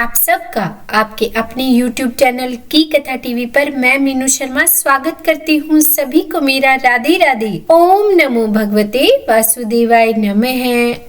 आप सबका आपके अपने YouTube चैनल की कथा टीवी पर मैं मीनू शर्मा स्वागत करती हूँ। सभी को मेरा राधे राधे। ओम नमो भगवते वासुदेवाय नमः।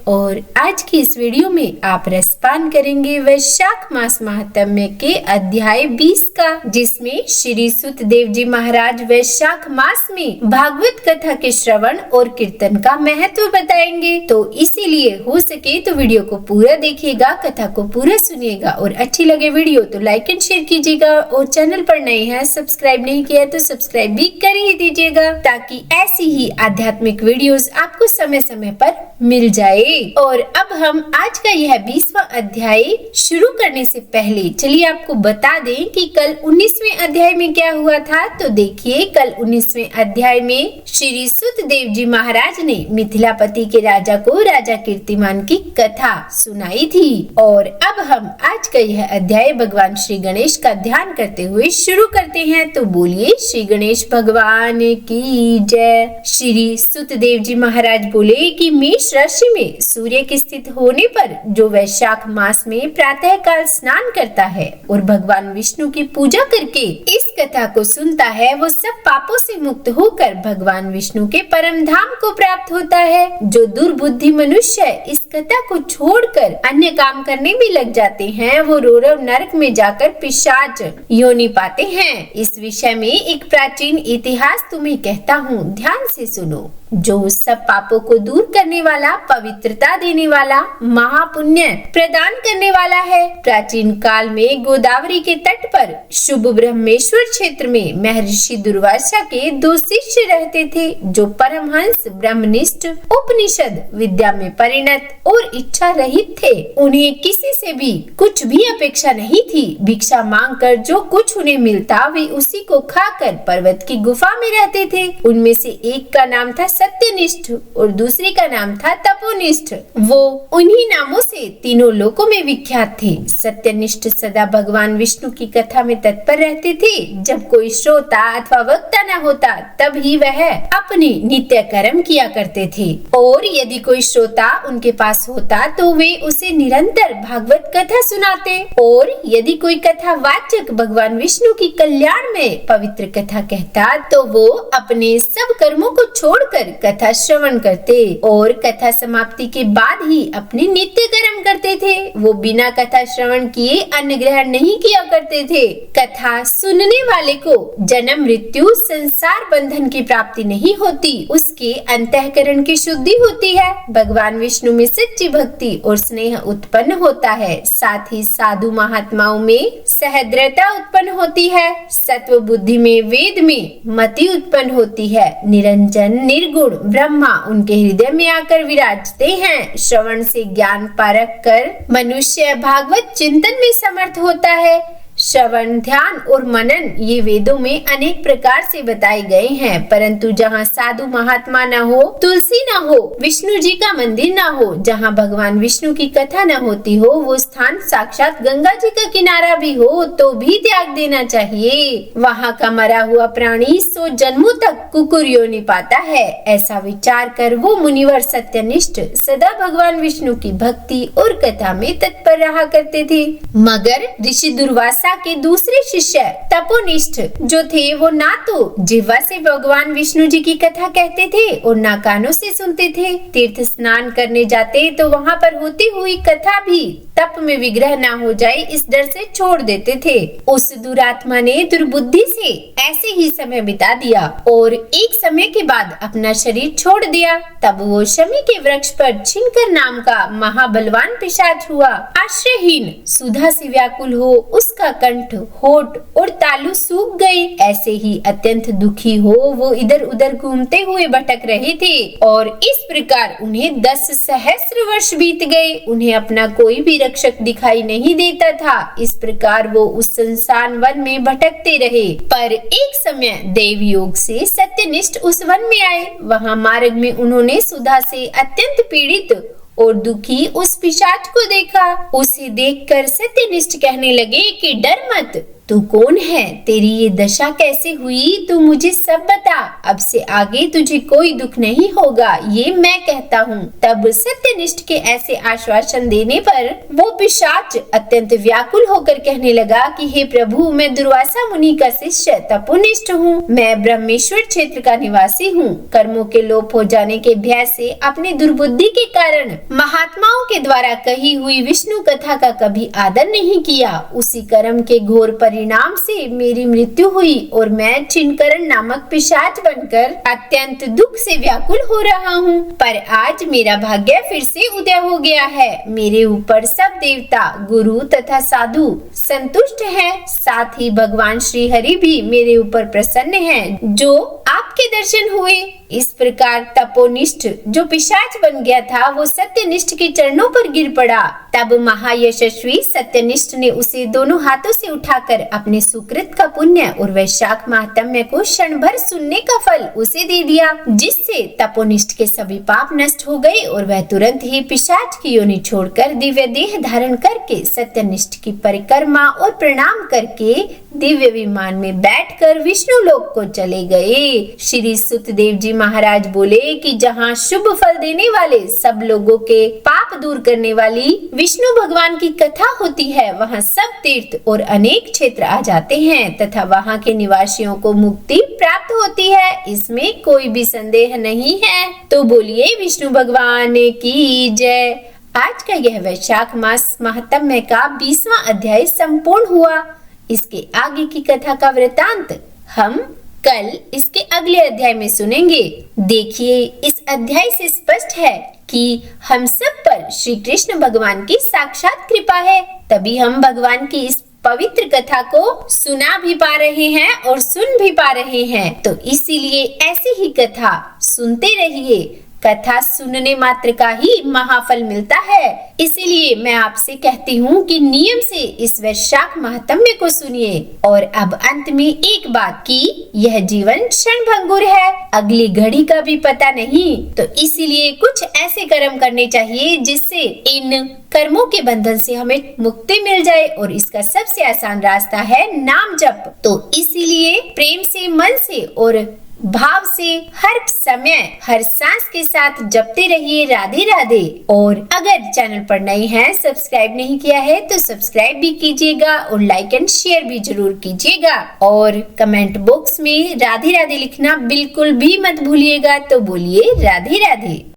और आज की इस वीडियो में आप रसपान करेंगे वैशाख मास महात्म्य के अध्याय 20 का, जिसमें श्री सुतदेव जी महाराज वैशाख मास में भागवत कथा के श्रवण और कीर्तन का महत्व बताएंगे। तो इसीलिए हो सके तो वीडियो को पूरा देखिएगा, कथा को पूरा सुनिएगा और अच्छी लगे वीडियो तो लाइक एंड शेयर कीजिएगा। और चैनल पर नए हैं, सब्सक्राइब नहीं किया तो सब्सक्राइब भी कर ही दीजिएगा, ताकि ऐसी ही आध्यात्मिक वीडियोस आपको समय समय पर मिल जाए। और अब हम आज का यह 20वां अध्याय शुरू करने से पहले चलिए आपको बता दें कि कल 19वें अध्याय में क्या हुआ था। तो देखिए, कल 19वें अध्याय में श्री सुतदेव जी महाराज ने मिथिलापति के राजा को राजा कीर्तिमान की कथा सुनाई थी। और अब हम आज का यह अध्याय भगवान श्री गणेश का ध्यान करते हुए शुरू करते हैं। तो बोलिए श्री गणेश भगवान की जय। श्री सुतदेव जी महाराज बोले कि मेष राशि में सूर्य के स्थित होने पर जो वैशाख मास में प्रातः काल स्नान करता है और भगवान विष्णु की पूजा करके इस कथा को सुनता है, वो सब पापों से मुक्त होकर भगवान विष्णु के परम धाम को प्राप्त होता है। जो दुर्बुद्धि मनुष्य इस कथा को छोड़कर अन्य काम करने में लग जाते हैं, वो रौरव नरक में जाकर पिशाच योनि पाते हैं। इस विषय में एक प्राचीन इतिहास तुम्हें कहता हूँ, ध्यान से सुनो। जो सब पापों को दूर करने वाला, पवित्रता देने वाला, महापुण्य प्रदान करने वाला है। प्राचीन काल में गोदावरी के तट पर शुभ ब्रह्मेश्वर क्षेत्र में महर्षि दुर्वासा के 2 शिष्य रहते थे, जो परमहंस, ब्रह्मनिष्ठ, उपनिषद विद्या में परिणत और इच्छा रहित थे। उन्हें किसी से भी कुछ भी अपेक्षा नहीं थी। भिक्षा मांगकर जो कुछ उन्हें मिलता वे उसी को खाकर पर्वत की गुफा में रहते थे। उनमें से एक का नाम था सत्यनिष्ठ और दूसरे का नाम था तपोनिष्ठ। वो उन्हीं नामों से तीनों लोकों में विख्यात थे। सत्यनिष्ठ सदा भगवान विष्णु की कथा में तत्पर रहते थे। जब कोई श्रोता अथवा वक्ता न होता तब ही वह अपने नित्य कर्म किया करते थे, और यदि कोई श्रोता उनके पास होता तो वे उसे निरंतर भागवत कथा सुनाते। और यदि कोई कथा वाचक भगवान विष्णु की कल्याण में पवित्र कथा कहता तो वो अपने सब कर्मों को छोड़कर कथा श्रवण करते और कथा समाप्ति के बाद ही अपने नित्य कर्म करते थे। वो बिना कथा श्रवण किए अन्न ग्रहण नहीं किया करते थे। कथा सुनने वाले को जन्म मृत्यु संसार बंधन की प्राप्ति नहीं होती, उसके अंतःकरण की शुद्धि होती है। भगवान विष्णु में सच्ची भक्ति और स्नेह उत्पन्न होता है। साथ ही साधु महात्माओं में सहृदयता उत्पन्न होती है। सत्व बुद्धि में, वेद में मति उत्पन्न होती है। निरंजन निर्गुण ब्रह्मा उनके हृदय में आकर विराजते हैं। श्रवण से ज्ञान पारख कर मनुष्य भागवत चिंतन में समर्थ होता है। श्रवण, ध्यान और मनन ये वेदों में अनेक प्रकार से बताए गए हैं, परंतु जहाँ साधु महात्मा न हो, तुलसी न हो, विष्णु जी का मंदिर न हो, जहाँ भगवान विष्णु की कथा न होती हो, वो स्थान साक्षात गंगा जी का किनारा भी हो तो भी त्याग देना चाहिए। वहाँ का मरा हुआ प्राणी 100 जन्मों तक कुकुर योनि पाता है। ऐसा विचार कर वो मुनिवर सत्यनिष्ठ सदा भगवान विष्णु की भक्ति और कथा में तत्पर रहा करते थे। मगर ऋषि दुर्वासा के दूसरे शिष्य तपोनिष्ठ जो थे, वो ना तो जिह्वा से भगवान विष्णु जी की कथा कहते थे और ना कानों से सुनते थे। तीर्थ स्नान करने जाते तो वहाँ पर होती हुई कथा भी तप में विग्रह ना हो जाए इस डर से छोड़ देते थे। उस दुरात्मा ने दुर्बुद्धि से ऐसे ही समय बिता दिया और एक समय के बाद अपना शरीर छोड़ दिया। तब वो शमी के वृक्ष पर छिनकर नाम का महाबलवान पिशाच हुआ। आश्रयहीन, सुधा से व्याकुल हो उसका कंठ, होठ और तालु सूख गए। ऐसे ही अत्यंत दुखी हो वो इधर उधर घूमते हुए भटक रहे थे और इस प्रकार उन्हें 10 सहस्र वर्ष बीत गए। उन्हें अपना कोई भी रक्षक दिखाई नहीं देता था। इस प्रकार वो उस संसार वन में भटकते रहे। पर एक समय देव योग से सत्यनिष्ठ उस वन में आए। वहाँ मार्ग में उन्होंने सुधा से अत्यंत पीड़ित और दुखी उस पिशाच को देखा। उसे देखकर सत्यनिष्ठ कहने लगे कि डर मत, तू कौन है, तेरी ये दशा कैसे हुई, तू मुझे सब बता। अब से आगे तुझे कोई दुख नहीं होगा, ये मैं कहता हूँ। तब सत्यनिष्ठ के ऐसे आश्वासन देने पर वो पिशाच अत्यंत व्याकुल होकर कहने लगा कि हे प्रभु, मैं दुर्वासा मुनि का शिष्य तपोनिष्ठ हूँ। मैं ब्रह्मेश्वर क्षेत्र का निवासी हूँ। कर्मों के लोप हो जाने के भय से अपनी दुर्बुद्धि के कारण महात्माओं के द्वारा कही हुई विष्णु कथा का कभी आदर नहीं किया। उसी कर्म के घोर परिणाम से मेरी मृत्यु हुई और मैं चिनकरण नामक पिशाच बनकर अत्यंत दुख से व्याकुल हो रहा हूँ। पर आज मेरा भाग्य फिर से उदय हो गया है। मेरे ऊपर सब देवता, गुरु तथा साधु संतुष्ट हैं। साथ ही भगवान श्री हरि भी मेरे ऊपर प्रसन्न हैं, जो आपके दर्शन हुए। इस प्रकार तपोनिष्ठ जो पिशाच बन गया था, वो सत्यनिष्ठ के चरणों पर गिर पड़ा। तब महायशस्वी सत्यनिष्ठ ने उसे दोनों हाथों से उठाकर अपने सुकृत का पुण्य और वैशाख महात्म्य को क्षण भर सुनने का फल उसे दे दिया, जिससे तपोनिष्ठ के सभी पाप नष्ट हो गए और वह तुरंत ही पिशाच की योनि छोड़कर दिव्य देह धारण करके सत्यनिष्ठ की परिक्रमा और प्रणाम करके दिव्य विमान में बैठकर विष्णु लोक को चले गए। श्री सुतदेव जी महाराज बोले कि जहाँ शुभ फल देने वाले, सब लोगों के पाप दूर करने वाली विष्णु भगवान की कथा होती है, वहाँ सब तीर्थ और अनेक क्षेत्र आ जाते हैं तथा वहाँ के निवासियों को मुक्ति प्राप्त होती है। इसमें कोई भी संदेह नहीं है। तो बोलिए विष्णु भगवान की जय। आज का यह वैशाख मास महात्म्य का 20वां अध्याय संपूर्ण हुआ। इसके आगे की कथा का वृतांत हम कल इसके अगले अध्याय में सुनेंगे। देखिए, इस अध्याय से स्पष्ट है कि हम सब पर श्री कृष्ण भगवान की साक्षात कृपा है, तभी हम भगवान की इस पवित्र कथा को सुना भी पा रहे हैं और सुन भी पा रहे हैं। तो इसीलिए ऐसी ही कथा सुनते रहिए। कथा सुनने मात्र का ही महाफल मिलता है। इसीलिए मैं आपसे कहती हूँ कि नियम से इस वैशाख महात्म्य को सुनिए। और अब अंत में एक बात कि यह जीवन क्षणभंगुर है, अगली घड़ी का भी पता नहीं। तो इसीलिए कुछ ऐसे कर्म करने चाहिए जिससे इन कर्मों के बंधन से हमें मुक्ति मिल जाए, और इसका सबसे आसान रास्ता है नाम जप। तो इसीलिए प्रेम से, मन से और भाव से हर समय, हर सांस के साथ जपते रहिए राधे राधे। और अगर चैनल पर नए हैं, सब्सक्राइब नहीं किया है, तो सब्सक्राइब भी कीजिएगा और लाइक एंड शेयर भी जरूर कीजिएगा। और कमेंट बॉक्स में राधे राधे लिखना बिल्कुल भी मत भूलिएगा। तो बोलिए राधे राधे।